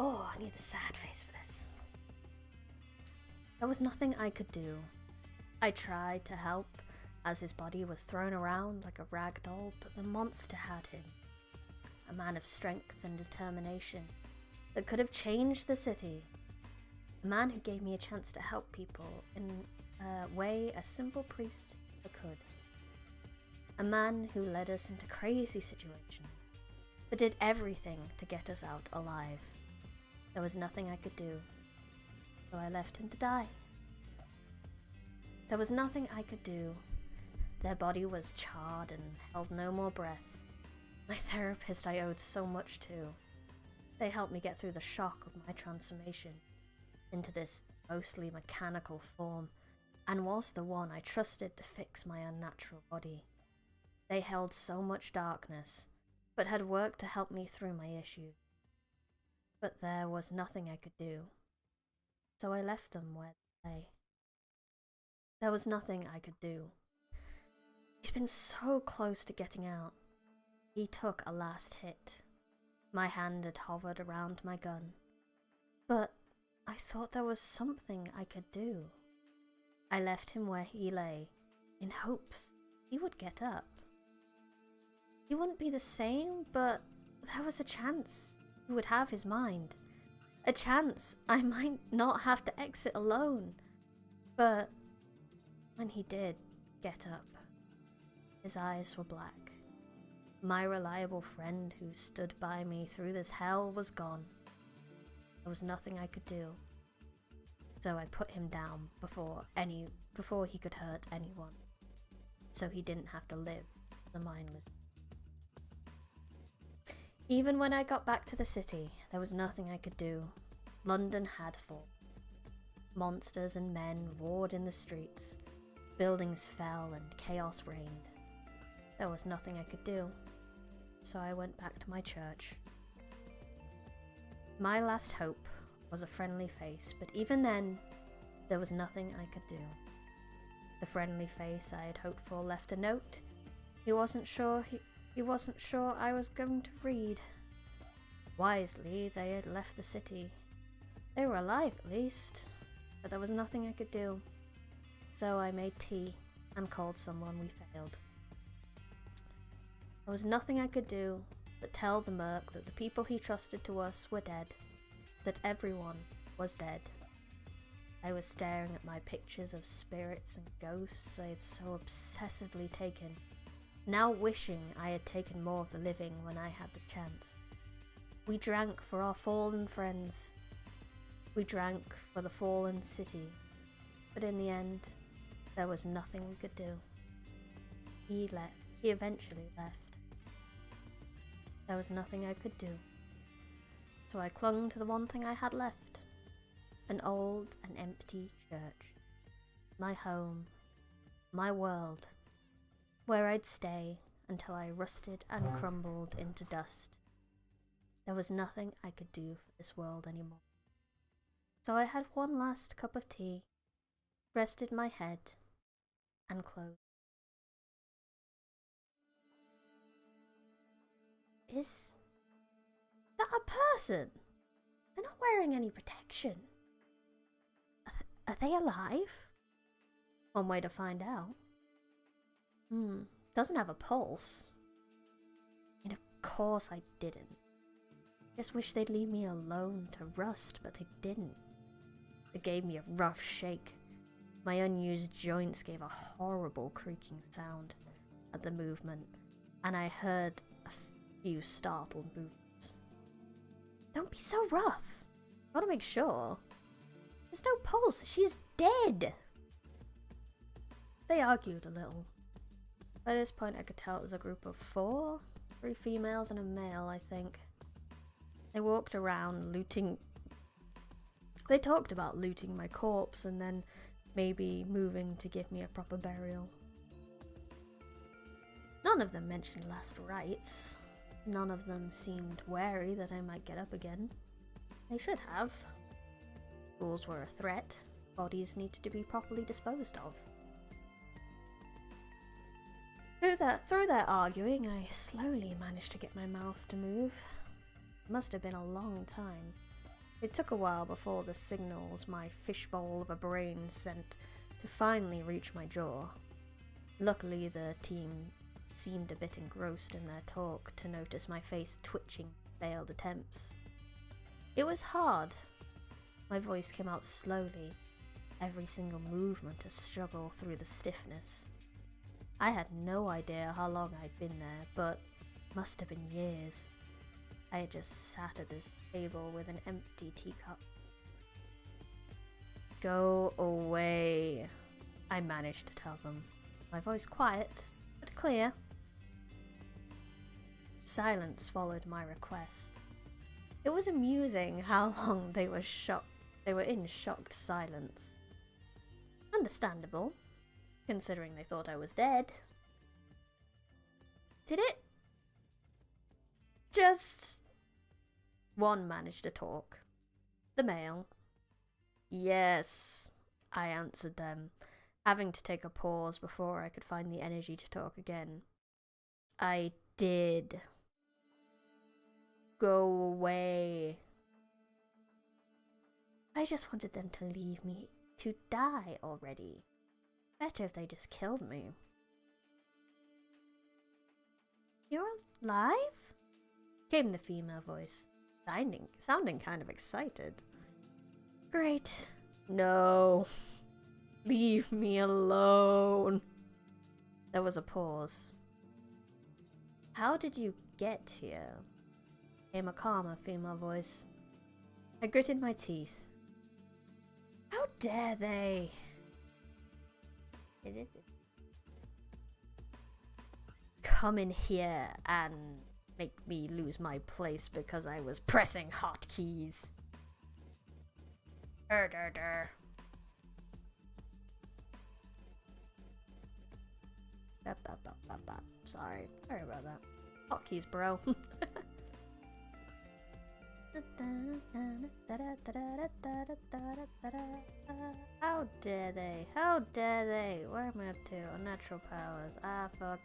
Oh, I need the sad face for this. There was nothing I could do. I tried to help as his body was thrown around like a rag doll, but the monster had him. A man of strength and determination that could have changed the city. A man who gave me a chance to help people in a way a simple priest never could. A man who led us into crazy situations, but did everything to get us out alive. There was nothing I could do, so I left him to die. There was nothing I could do. Their body was charred and held no more breath. My therapist I owed so much to. They helped me get through the shock of my transformation into this mostly mechanical form, and was the one I trusted to fix my unnatural body. They held so much darkness, but had worked to help me through my issues. But there was nothing I could do, so I left them where they lay. There was nothing I could do. He's been so close to getting out. He took a last hit. My hand had hovered around my gun, but I thought there was something I could do. I left him where he lay, in hopes he would get up. He wouldn't be the same, but there was a chance he would have his mind. A chance I might not have to exit alone. But when he did get up, his eyes were black. My reliable friend who stood by me through this hell was gone. There was nothing I could do. So I put him down before he could hurt anyone. So he didn't have to live as a mindless. Even when I got back to the city, there was nothing I could do. London had fallen. Monsters and men roared in the streets. Buildings fell and chaos reigned. There was nothing I could do. So I went back to my church. My last hope was a friendly face, but even then, there was nothing I could do. The friendly face I had hoped for left a note. He wasn't sure I was going to read. Wisely, they had left the city. They were alive at least, but there was nothing I could do. So I made tea and called someone we failed. There was nothing I could do but tell the merc that the people he trusted to us were dead, that everyone was dead. I was staring at my pictures of spirits and ghosts I had so obsessively taken, now wishing I had taken more of the living when I had the chance. We drank for our fallen friends. We drank for the fallen city. But in the end, there was nothing we could do. He eventually left. There was nothing I could do. So I clung to the one thing I had left. An old and empty church. My home. My world. Where I'd stay until I rusted and crumbled into dust. There was nothing I could do for this world anymore. So I had one last cup of tea, rested my head, and closed. Is that a person? They're not wearing any protection. Are they alive? One way to find out. Doesn't have a pulse. And of course I didn't. Just wish they'd leave me alone to rust, but they didn't. They gave me a rough shake. My unused joints gave a horrible creaking sound at the movement, and I heard a few startled movements. Don't be so rough. Gotta make sure. There's no pulse. She's dead. They argued a little. By this point I could tell it was a group of 4. 3 females and a male, I think. They walked around looting. They talked about looting my corpse and then maybe moving to give me a proper burial. None of them mentioned last rites. None of them seemed wary that I might get up again. They should have. Ghouls were a threat. Bodies needed to be properly disposed of. Through their arguing, I slowly managed to get my mouth to move. It must have been a long time. It took a while before the signals my fishbowl of a brain sent to finally reach my jaw. Luckily, the team seemed a bit engrossed in their talk to notice my face twitching failed attempts. It was hard. My voice came out slowly, every single movement a struggle through the stiffness. I had no idea how long I'd been there, but must have been years. I had just sat at this table with an empty teacup. Go away, I managed to tell them, my voice quiet but clear. Silence followed my request. It was amusing how long they were in shocked silence. Understandable, considering they thought I was dead. Did it? Just... One managed to talk. The male. Yes, I answered them, having to take a pause before I could find the energy to talk again. I did. Go away. I just wanted them to leave me to die already. Better if they just killed me. You're alive? Came the female voice, sounding kind of excited. Great. No. Leave me alone. There was a pause. How did you get here? Came a calmer female voice. I gritted my teeth. How dare they? Come in here and make me lose my place because I was pressing hotkeys. Sorry about that. Hotkeys, bro. How dare they? How dare they? Where am I up to? Unnatural powers. Ah, fuck.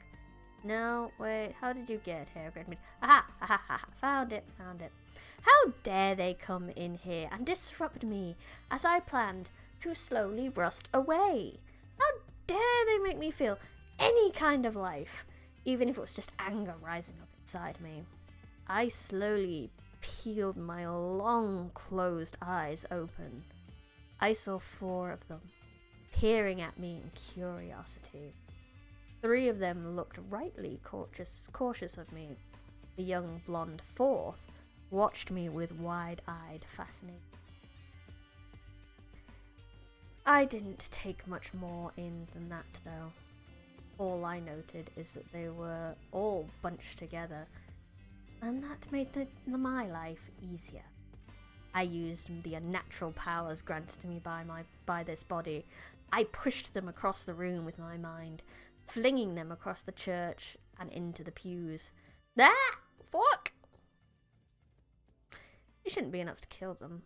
No, wait, how did you get here? Aha! Aha! Aha! Found it! Found it! How dare they come in here and disrupt me as I planned to slowly rust away? How dare they make me feel any kind of life, even if it was just anger rising up inside me? I slowly peeled my long closed eyes open. I saw 4 of them, peering at me in curiosity. 3 of them looked rightly cautious of me. The young blonde 4th watched me with wide-eyed fascination. I didn't take much more in than that, though. All I noted is that they were all bunched together, and that made my life easier. I used the unnatural powers granted to me by this body. I pushed them across the room with my mind, flinging them across the church and into the pews. Ah! Fuck! It shouldn't be enough to kill them,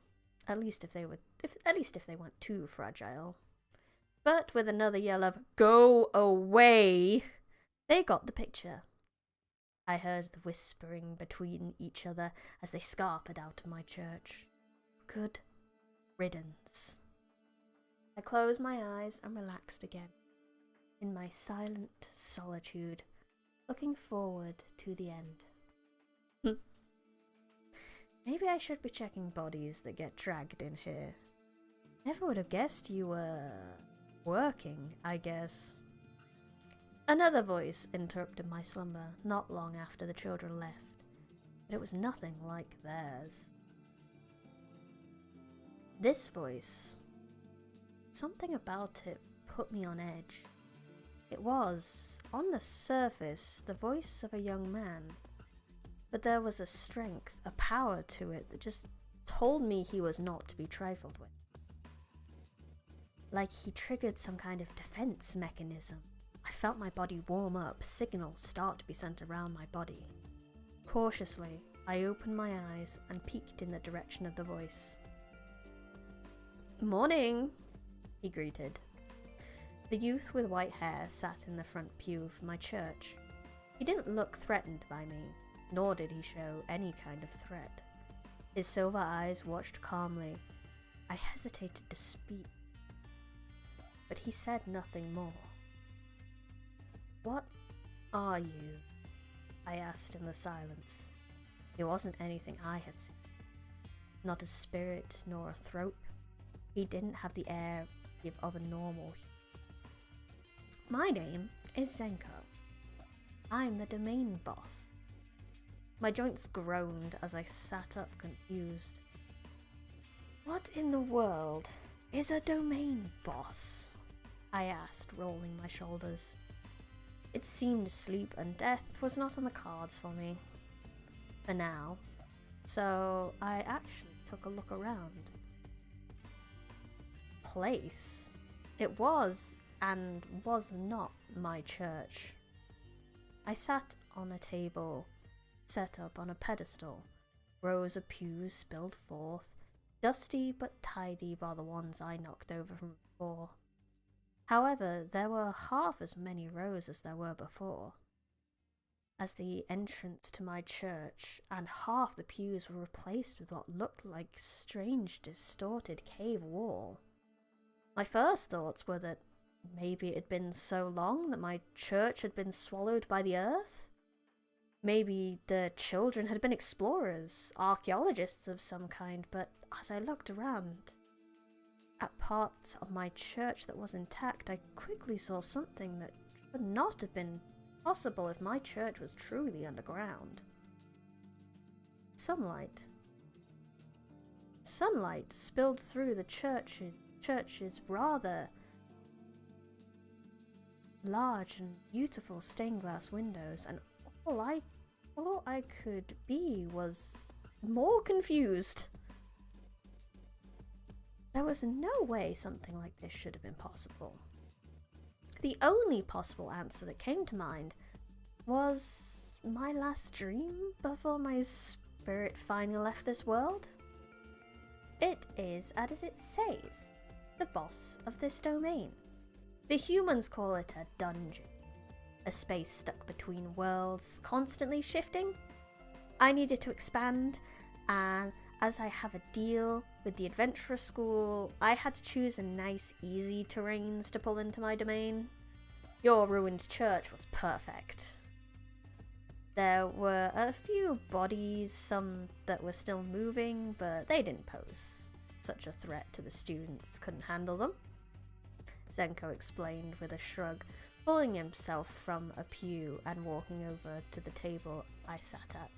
at least if they weren't too fragile. But with another yell of "Go away!" they got the picture. I heard the whispering between each other as they scarpered out of my church. Good riddance. I closed my eyes and relaxed again, in my silent solitude, looking forward to the end. Maybe I should be checking bodies that get dragged in here. Never would have guessed you were working, I guess. Another voice interrupted my slumber not long after the children left, but it was nothing like theirs. This voice, something about it put me on edge. It was, on the surface, the voice of a young man, but there was a strength, a power to it that just told me he was not to be trifled with. Like he triggered some kind of defense mechanism. I felt my body warm up, signals start to be sent around my body. Cautiously, I opened my eyes and peeked in the direction of the voice. "Morning," he greeted. The youth with white hair sat in the front pew of my church. He didn't look threatened by me, nor did he show any kind of threat. His silver eyes watched calmly. I hesitated to speak, but he said nothing more. "What are you?" I asked in the silence. He wasn't anything I had seen. Not a spirit nor a throat. He didn't have the air of a normal human. "My name is Zenko. I'm the domain boss." My joints groaned as I sat up confused. "What in the world is a domain boss?" I asked, rolling my shoulders. It seemed sleep and death was not on the cards for me. For now. So I actually took a look around. Place. It was and was not my church. I sat on a table set up on a pedestal, rows of pews spilled forth, dusty but tidy by the ones I knocked over from before. However, there were half as many rows as there were before, as the entrance to my church, and half the pews were replaced with what looked like strange, distorted cave wall. My first thoughts were that maybe it had been so long that my church had been swallowed by the earth. Maybe the children had been explorers, archaeologists of some kind, but as I looked around at parts of my church that was intact, I quickly saw something that should not have been possible if my church was truly underground. Sunlight. Sunlight spilled through the church's rather large and beautiful stained glass windows, and all I could be was more confused. There was no way something like this should have been possible. The only possible answer that came to mind was my last dream before my spirit finally left this world. It is, as it says, the boss of this domain. The humans call it a dungeon. A space stuck between worlds, constantly shifting. I needed to expand, and as I have a deal with the adventurer school, I had to choose a nice, easy terrains to pull into my domain. Your ruined church was perfect. There were a few bodies, some that were still moving, but they didn't pose such a threat to the students, couldn't handle them. Zenko explained with a shrug, pulling himself from a pew and walking over to the table I sat at.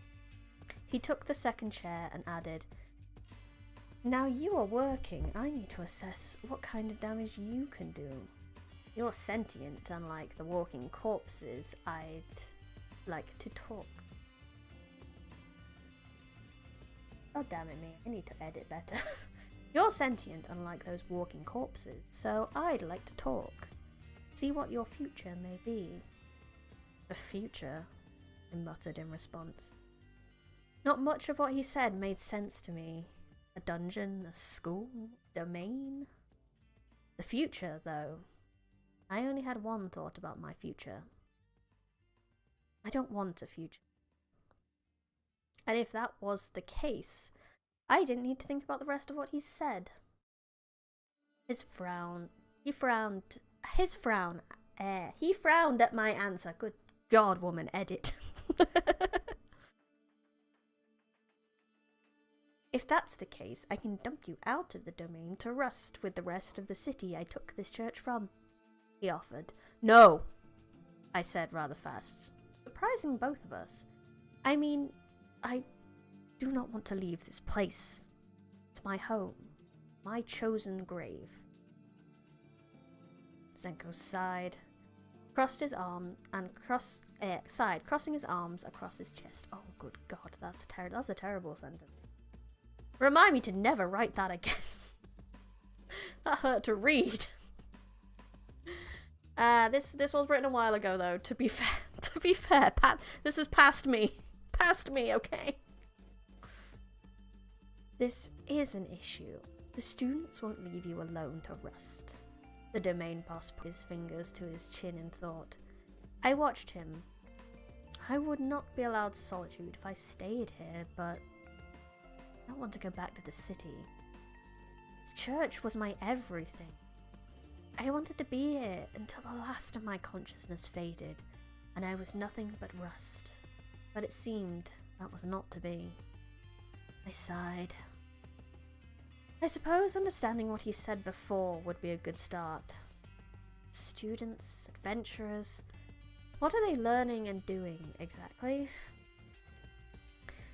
He took the second chair and added, "Now you are working, I need to assess what kind of damage you can do. You're sentient, unlike the walking corpses. I'd like to talk." Oh damn it me, I need to edit better. You're sentient, unlike those walking corpses, so I'd like to talk. See what your future may be. "A future?" I muttered in response. Not much of what he said made sense to me. A dungeon, a school, domain. The future, though. I only had one thought about my future. I don't want a future. And if that was the case, I didn't need to think about the rest of what he said. He frowned at my answer. Good God, woman, edit. "If that's the case, I can dump you out of the domain to rust with the rest of the city I took this church from," he offered. "No," I said rather fast, surprising both of us. "I mean, I do not want to leave this place. It's my home, my chosen grave." Zenko sighed, crossing his arms across his chest. Oh, good God, that's a terrible sentence. Remind me to never write that again. That hurt to read. This was written a while ago, though. To be fair, this is past me, okay? "This is an issue. The students won't leave you alone to rust." The domain boss put his fingers to his chin in thought. I watched him. I would not be allowed solitude if I stayed here, but I don't want to go back to the city. This church was my everything. I wanted to be here until the last of my consciousness faded, and I was nothing but rust. But it seemed that was not to be. I sighed. I suppose understanding what he said before would be a good start. Students, adventurers, what are they learning and doing exactly?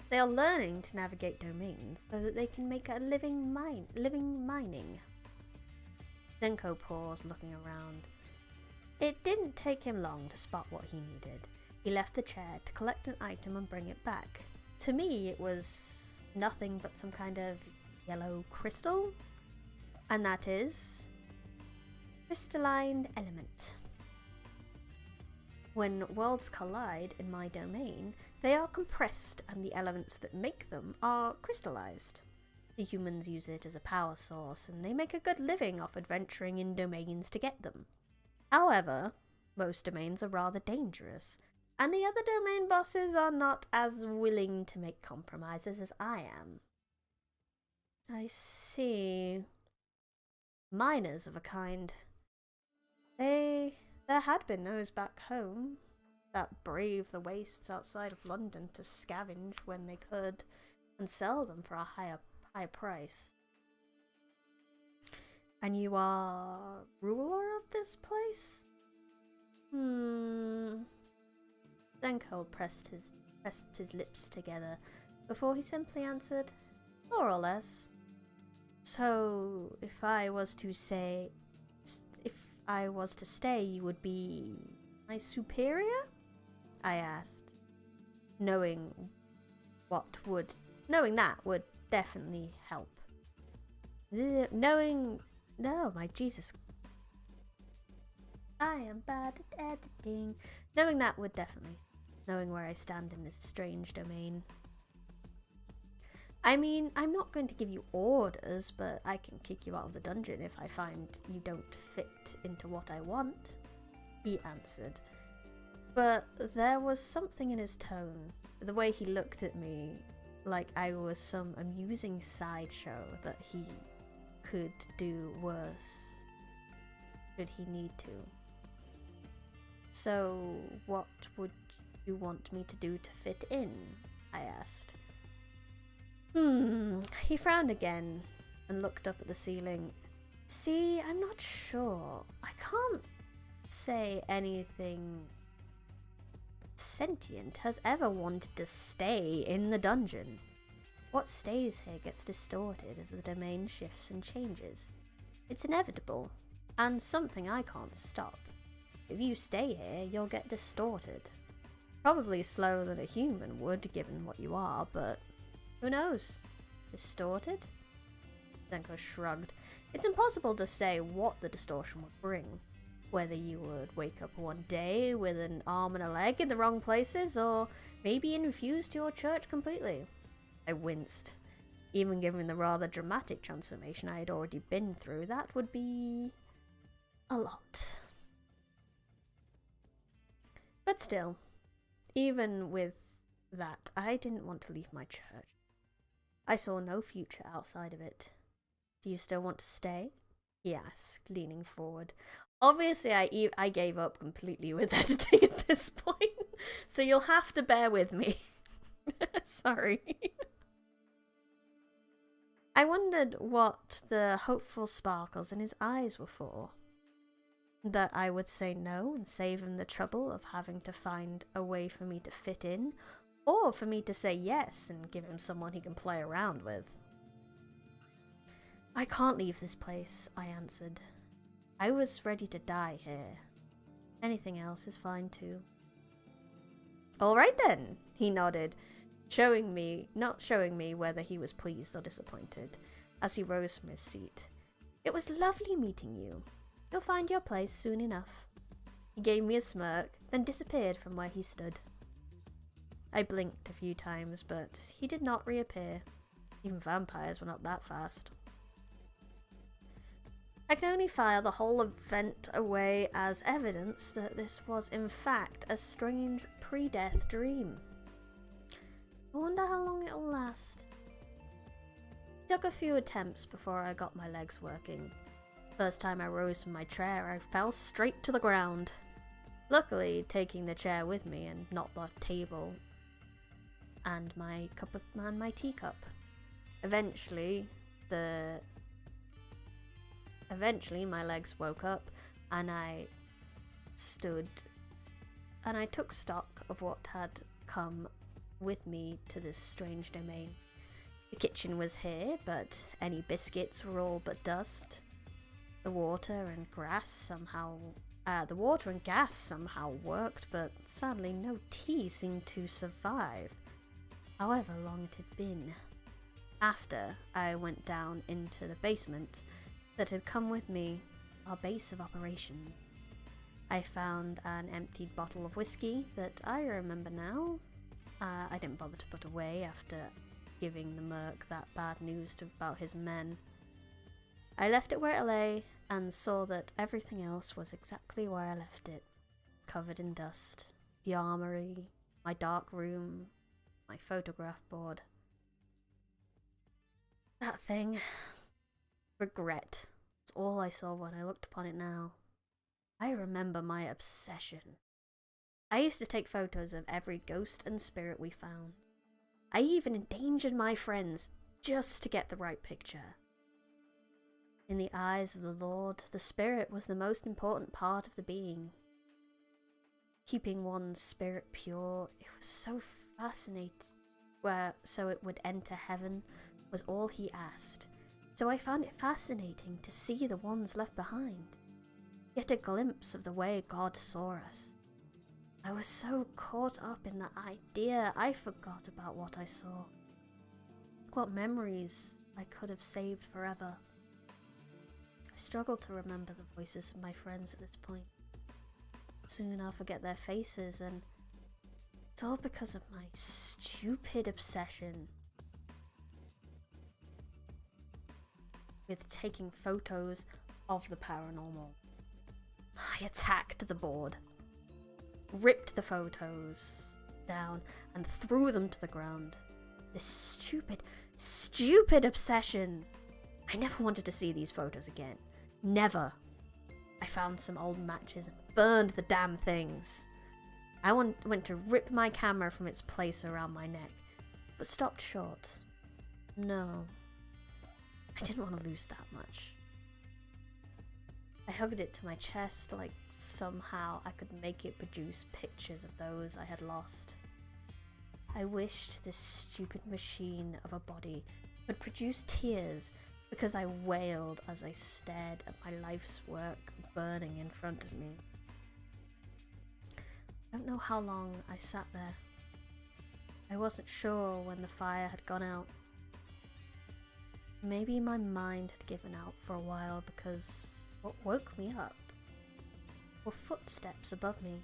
They are learning to navigate domains so that they can make a living mining. Zenko paused, looking around. It didn't take him long to spot what he needed. He left the chair to collect an item and bring it back. To me, it was nothing but some kind of yellow crystal, and that is crystalline element. When worlds collide in my domain, they are compressed and the elements that make them are crystallized. The humans use it as a power source and they make a good living off adventuring in domains to get them. However, most domains are rather dangerous, and the other domain bosses are not as willing to make compromises as I am. I see. Miners of a kind. There had been those back home that braved the wastes outside of London to scavenge when they could and sell them for a higher price. And you are ruler of this place? Zenko pressed his lips together before he simply answered, more or less. So, if I was to stay, you would be my superior? I asked, knowing that would definitely help. No, my Jesus. I am bad at editing. Knowing that would definitely, knowing where I stand in this strange domain. I mean, I'm not going to give you orders, but I can kick you out of the dungeon if I find you don't fit into what I want, he answered. But there was something in his tone, the way he looked at me, like I was some amusing sideshow that he could do worse should he need to. So, what would you want me to do to fit in? I asked. He frowned again and looked up at the ceiling. See, I'm not sure. I can't say anything sentient has ever wanted to stay in the dungeon. What stays here gets distorted as the domain shifts and changes. It's inevitable, and something I can't stop. If you stay here, you'll get distorted. Probably slower than a human would, given what you are, but who knows? Distorted? Zenko shrugged. It's impossible to say what the distortion would bring. Whether you would wake up one day with an arm and a leg in the wrong places, or maybe infused your church completely. I winced. Even given the rather dramatic transformation I had already been through, that would be a lot. But still, even with that, I didn't want to leave my church. I saw no future outside of it. Do you still want to stay? He asked, leaning forward. Obviously, I gave up completely with editing at this point, so you'll have to bear with me. Sorry. I wondered what the hopeful sparkles in his eyes were for. That I would say no and save him the trouble of having to find a way for me to fit in, or for me to say yes and give him someone he can play around with. I can't leave this place, I answered. I was ready to die here. Anything else is fine too. All right then, he nodded, not showing me whether he was pleased or disappointed, as he rose from his seat. It was lovely meeting you. You'll find your place soon enough. He gave me a smirk, then disappeared from where he stood. I blinked a few times, but he did not reappear. Even vampires were not that fast. I can only file the whole event away as evidence that this was in fact a strange pre-death dream. I wonder how long it'll last. Took a few attempts before I got my legs working. First time I rose from my chair, I fell straight to the ground. Luckily, taking the chair with me and not the table and my teacup. Eventually my legs woke up and I stood and I took stock of what had come with me to this strange domain. The kitchen was here, but any biscuits were all but dust. The water and gas somehow worked, but sadly no tea seemed to survive, however long it had been. After I went down into the basement that had come with me, our base of operation, I found an emptied bottle of whiskey that I remember now. I didn't bother to put away after giving the merc that bad news about his men. I left it where it lay and saw that everything else was exactly where I left it, covered in dust. The armory, my dark room, my photograph board. That thing. Regret. It's all I saw when I looked upon it now. I remember my obsession. I used to take photos of every ghost and spirit we found. I even endangered my friends just to get the right picture. In the eyes of the Lord, the spirit was the most important part of the being. Keeping one's spirit pure, it was so fascinating. So it would enter heaven was all he asked. So I found it fascinating to see the ones left behind. Get a glimpse of the way God saw us. I was so caught up in that idea, I forgot about what I saw. What memories I could have saved forever. I struggle to remember the voices of my friends at this point. Soon I'll forget their faces, and it's all because of my stupid obsession with taking photos of the paranormal. I attacked the board, ripped the photos down, and threw them to the ground. This stupid obsession. I never wanted to see these photos again. Never. I found some old matches and burned the damn things. I went to rip my camera from its place around my neck, but stopped short. No. I didn't want to lose that much. I hugged it to my chest like somehow I could make it produce pictures of those I had lost. I wished this stupid machine of a body would produce tears because I wailed as I stared at my life's work burning in front of me. I don't know how long I sat there. I wasn't sure when the fire had gone out. Maybe my mind had given out for a while because what woke me up were footsteps above me.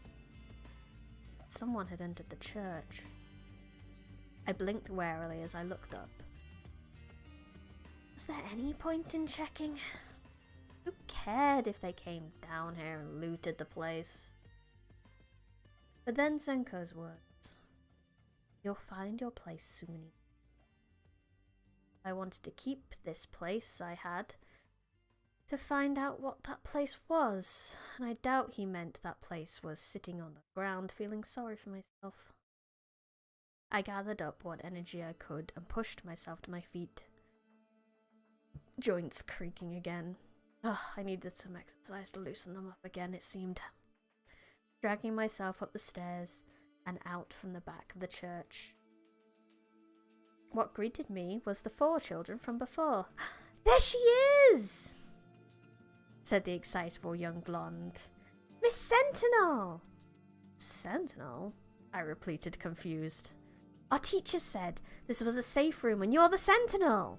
Someone had entered the church. I blinked warily as I looked up. Was there any point in checking? Who cared if they came down here and looted the place? But then Zenko's words. You'll find your place soon. I wanted to keep this place I had to find out what that place was, and I doubt he meant that place was sitting on the ground feeling sorry for myself. I gathered up what energy I could and pushed myself to my feet. Joints creaking again. I needed some exercise to loosen them up again, it seemed. Dragging myself up the stairs and out from the back of the church. What greeted me was the 4 children from before. There she is! Said the excitable young blonde. Miss Sentinel! Sentinel? I repeated, confused. Our teacher said this was a safe room and you're the Sentinel!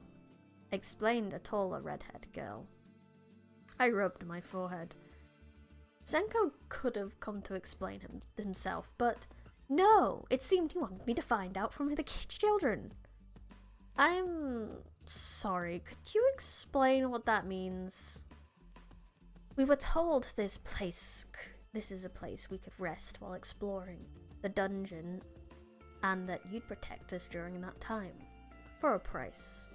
Explained a taller redhead girl. I rubbed my forehead. Zenko could have come to explain himself, but no, it seemed he wanted me to find out from the children. I'm sorry, could you explain what that means? We were told this is a place we could rest while exploring the dungeon, and that you'd protect us during that time, for a price.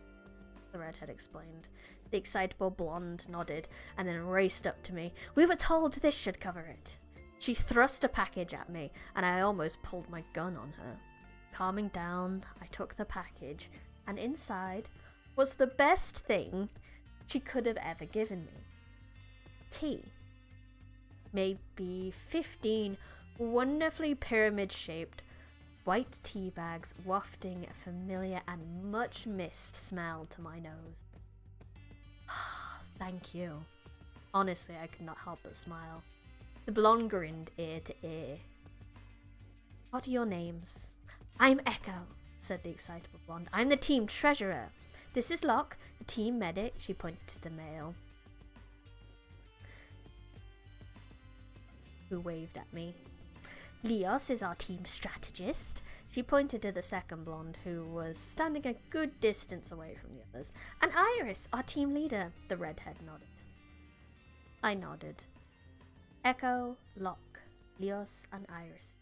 the redhead explained. The excitable blonde nodded and then raced up to me. We were told this should cover it. She thrust a package at me and I almost pulled my gun on her. Calming down, I took the package and inside was the best thing she could have ever given me. Tea. Maybe 15 wonderfully pyramid-shaped white tea bags wafting a familiar and much missed smell to my nose. Thank you. Honestly, I could not help but smile. The blonde grinned ear to ear. What are your names? I'm Echo, said the excitable blonde. I'm the team treasurer. This is Locke, the team medic. She pointed to the male, who waved at me. Leos is our team strategist. She pointed to the second blonde, who was standing a good distance away from the others. And Iris, our team leader. The redhead nodded. I nodded. Echo, Locke, Leos, and Iris.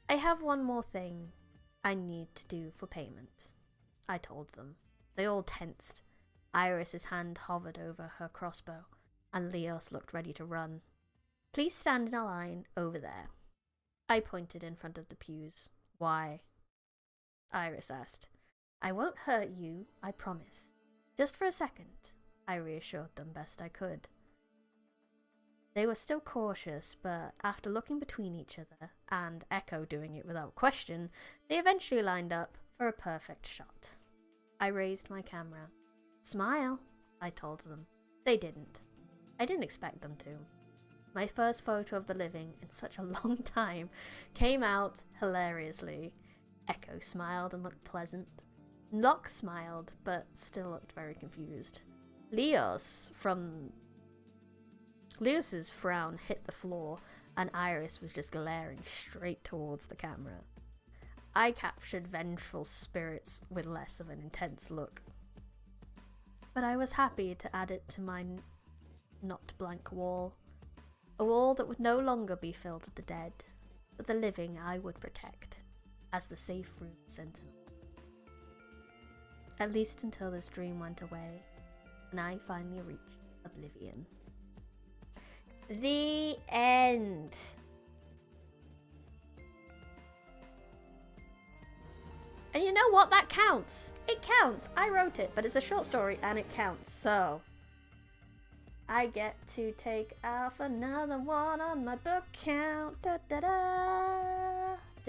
I have one more thing I need to do for payment, I told them. They all tensed. Iris's hand hovered over her crossbow, and Leos looked ready to run. Please stand in a line over there. I pointed in front of the pews. Why? Iris asked. I won't hurt you, I promise. Just for a second, I reassured them best I could. They were still cautious, but after looking between each other, and Echo doing it without question, they eventually lined up for a perfect shot. I raised my camera. Smile, I told them. They didn't. I didn't expect them to. My first photo of the living in such a long time came out hilariously. Echo smiled and looked pleasant. Locke smiled, but still looked very confused. Leos's frown hit the floor, and Iris was just glaring straight towards the camera. I captured vengeful spirits with less of an intense look. But I was happy to add it to my not blank wall. A wall that would no longer be filled with the dead, but the living I would protect, as the safe room sentinel. At least until this dream went away, and I finally reached oblivion. The end. And you know what? That counts. It counts. I wrote it, but it's a short story and it counts, so I get to take off another one on my book count. Da, da, da.